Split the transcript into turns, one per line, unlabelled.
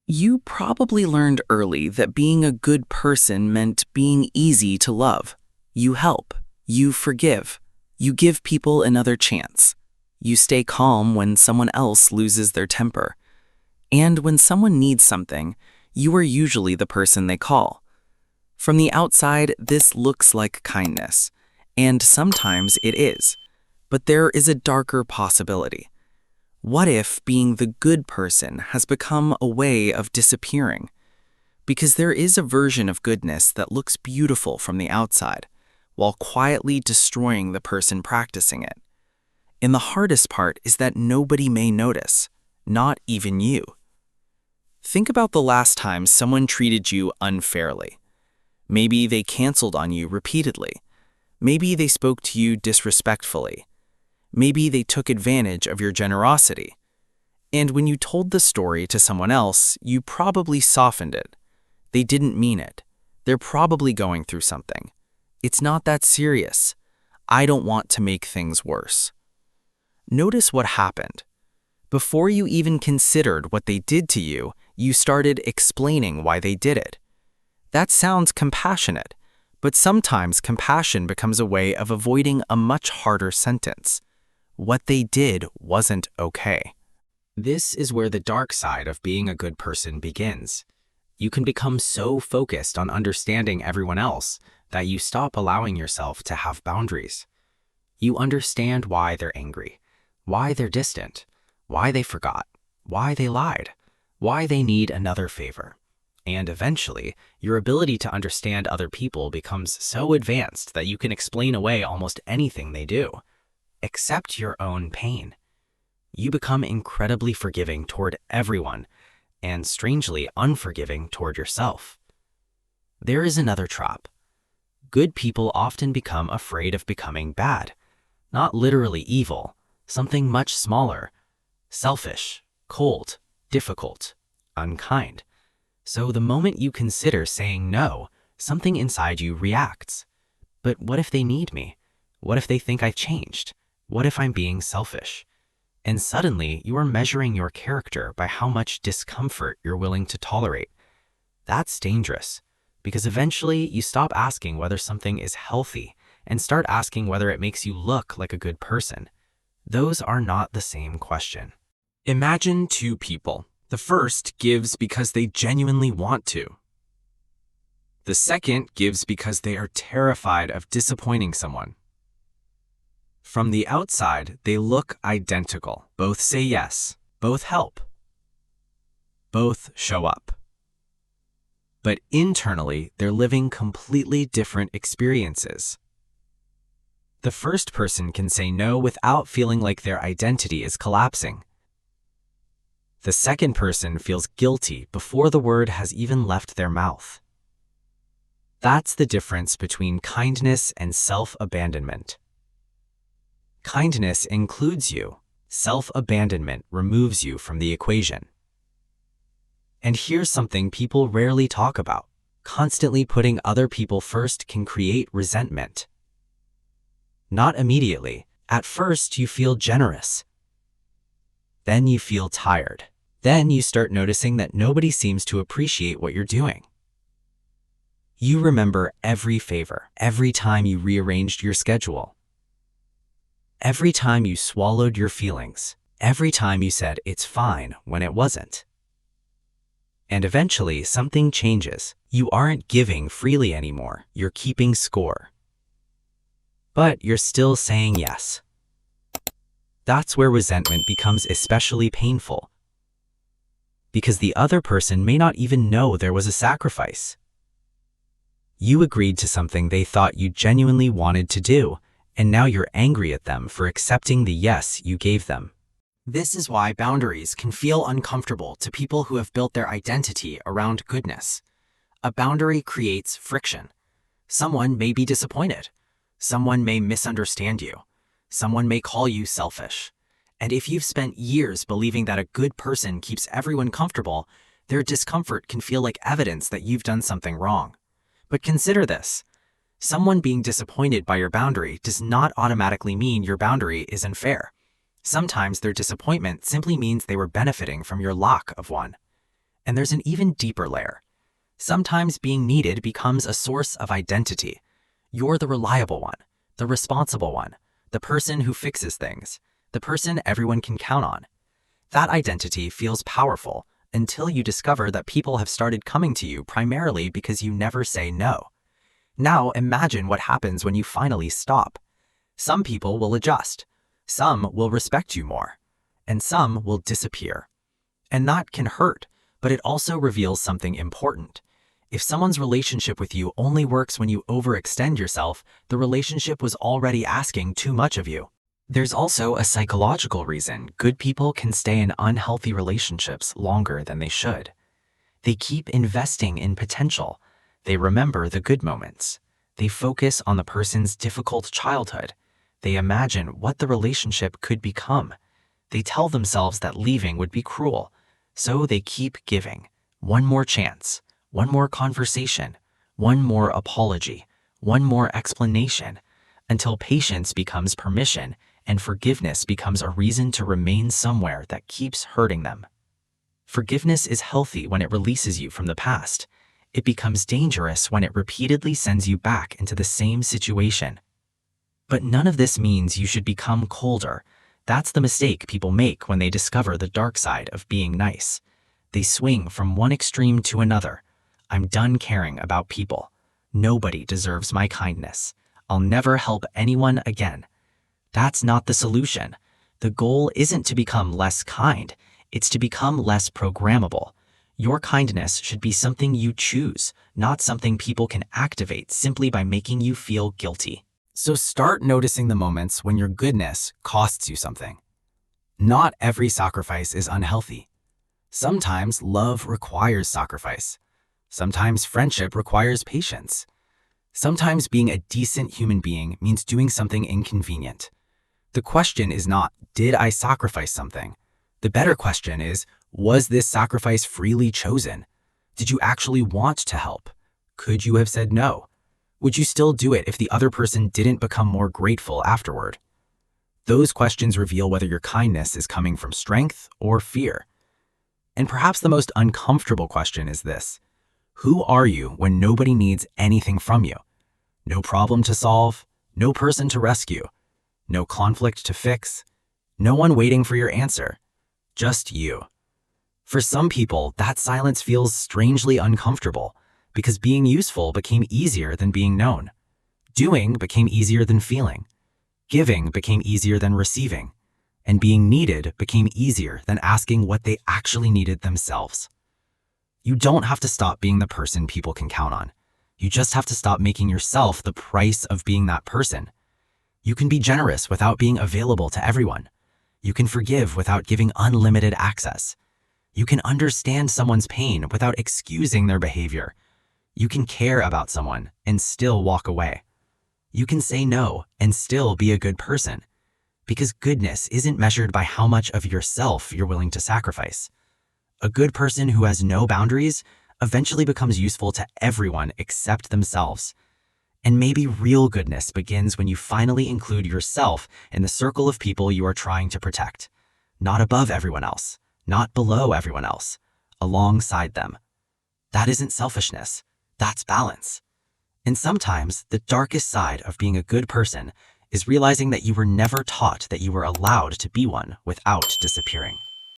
You probably learned early that being a good person meant being easy to love. You help, you forgive, you give people another chance. You stay calm when someone else loses their temper. And when someone needs something, you are usually the person they call. From the outside, this looks like kindness, and sometimes it is. But there is a darker possibility. What if being the good person has become a way of disappearing? Because there is a version of goodness that looks beautiful from the outside, while quietly destroying the person practicing it. And the hardest part is that nobody may notice, not even you. Think about the last time someone treated you unfairly. Maybe they canceled on you repeatedly. Maybe they spoke to you disrespectfully. Maybe they took advantage of your generosity. And when you told the story to someone else, you probably softened it. They didn't mean it. They're probably going through something. It's not that serious. I don't want to make things worse. Notice what happened. Before you even considered what they did to you, you started explaining why they did it. That sounds compassionate, but sometimes compassion becomes a way of avoiding a much harder sentence. What they did wasn't okay.
This is where the dark side of being a good person begins. You can become so focused on understanding everyone else that you stop allowing yourself to have boundaries. You understand why they're angry, why they're distant, why they forgot, why they lied, why they need another favor. And eventually, your ability to understand other people becomes so advanced that you can explain away almost anything they do. Accept your own pain. You become incredibly forgiving toward everyone and strangely unforgiving toward yourself. There is another trap. Good people often become afraid of becoming bad. Not literally evil, something much smaller. Selfish, cold, difficult, unkind. So the moment you consider saying no, something inside you reacts. But what if they need me? What if they think I've changed? What if I'm being selfish? And suddenly, you are measuring your character by how much discomfort you're willing to tolerate. That's dangerous, because eventually you stop asking whether something is healthy and start asking whether it makes you look like a good person. Those are not the same question.
Imagine two people. The first gives because they genuinely want to. The second gives because they are terrified of disappointing someone. From the outside, they look identical. Both say yes. Both help. Both show up. But internally, they're living completely different experiences. The first person can say no without feeling like their identity is collapsing. The second person feels guilty before the word has even left their mouth. That's the difference between kindness and self-abandonment. Kindness includes you. Self-abandonment removes you from the equation. And here's something people rarely talk about. Constantly putting other people first can create resentment. Not immediately. At first, you feel generous. Then you feel tired. Then you start noticing that nobody seems to appreciate what you're doing. You remember every favor, every time you rearranged your schedule. Every time you swallowed your feelings, every time you said it's fine when it wasn't. And eventually something changes. You aren't giving freely anymore, you're keeping score. But you're still saying yes. That's where resentment becomes especially painful. Because the other person may not even know there was a sacrifice. You agreed to something they thought you genuinely wanted to do, and now you're angry at them for accepting the yes you gave them.
This is why boundaries can feel uncomfortable to people who have built their identity around goodness. A boundary creates friction. Someone may be disappointed. Someone may misunderstand you. Someone may call you selfish. And if you've spent years believing that a good person keeps everyone comfortable, their discomfort can feel like evidence that you've done something wrong. But consider this. Someone being disappointed by your boundary does not automatically mean your boundary is unfair. Sometimes their disappointment simply means they were benefiting from your lack of one. And there's an even deeper layer. Sometimes being needed becomes a source of identity. You're the reliable one, the responsible one, the person who fixes things, the person everyone can count on. That identity feels powerful until you discover that people have started coming to you primarily because you never say no. Now imagine what happens when you finally stop. Some people will adjust, some will respect you more, and some will disappear. And that can hurt, but it also reveals something important. If someone's relationship with you only works when you overextend yourself, the relationship was already asking too much of you. There's also a psychological reason good people can stay in unhealthy relationships longer than they should. They keep investing in potential. They remember the good moments. They focus on the person's difficult childhood. They imagine what the relationship could become. They tell themselves that leaving would be cruel. So they keep giving. One more chance, one more conversation, one more apology, one more explanation, until patience becomes permission and forgiveness becomes a reason to remain somewhere that keeps hurting them. Forgiveness is healthy when it releases you from the past. It becomes dangerous when it repeatedly sends you back into the same situation. But none of this means you should become colder. That's the mistake people make when they discover the dark side of being nice. They swing from one extreme to another. I'm done caring about people. Nobody deserves my kindness. I'll never help anyone again. That's not the solution. The goal isn't to become less kind. It's to become less programmable. Your kindness should be something you choose, not something people can activate simply by making you feel guilty.
So start noticing the moments when your goodness costs you something. Not every sacrifice is unhealthy. Sometimes love requires sacrifice. Sometimes friendship requires patience. Sometimes being a decent human being means doing something inconvenient. The question is not, did I sacrifice something? The better question is, was this sacrifice freely chosen? Did you actually want to help? Could you have said no? Would you still do it if the other person didn't become more grateful afterward? Those questions reveal whether your kindness is coming from strength or fear. And perhaps the most uncomfortable question is this: who are you when nobody needs anything from you? No problem to solve, no person to rescue, no conflict to fix, no one waiting for your answer, just you. For some people, that silence feels strangely uncomfortable because being useful became easier than being known. Doing became easier than feeling. Giving became easier than receiving. And being needed became easier than asking what they actually needed themselves. You don't have to stop being the person people can count on. You just have to stop making yourself the price of being that person. You can be generous without being available to everyone. You can forgive without giving unlimited access. You can understand someone's pain without excusing their behavior. You can care about someone and still walk away. You can say no and still be a good person. Because goodness isn't measured by how much of yourself you're willing to sacrifice. A good person who has no boundaries eventually becomes useful to everyone except themselves. And maybe real goodness begins when you finally include yourself in the circle of people you are trying to protect. Not above everyone else, not below everyone else, alongside them. That isn't selfishness, that's balance. And sometimes the darkest side of being a good person is realizing that you were never taught that you were allowed to be one without disappearing.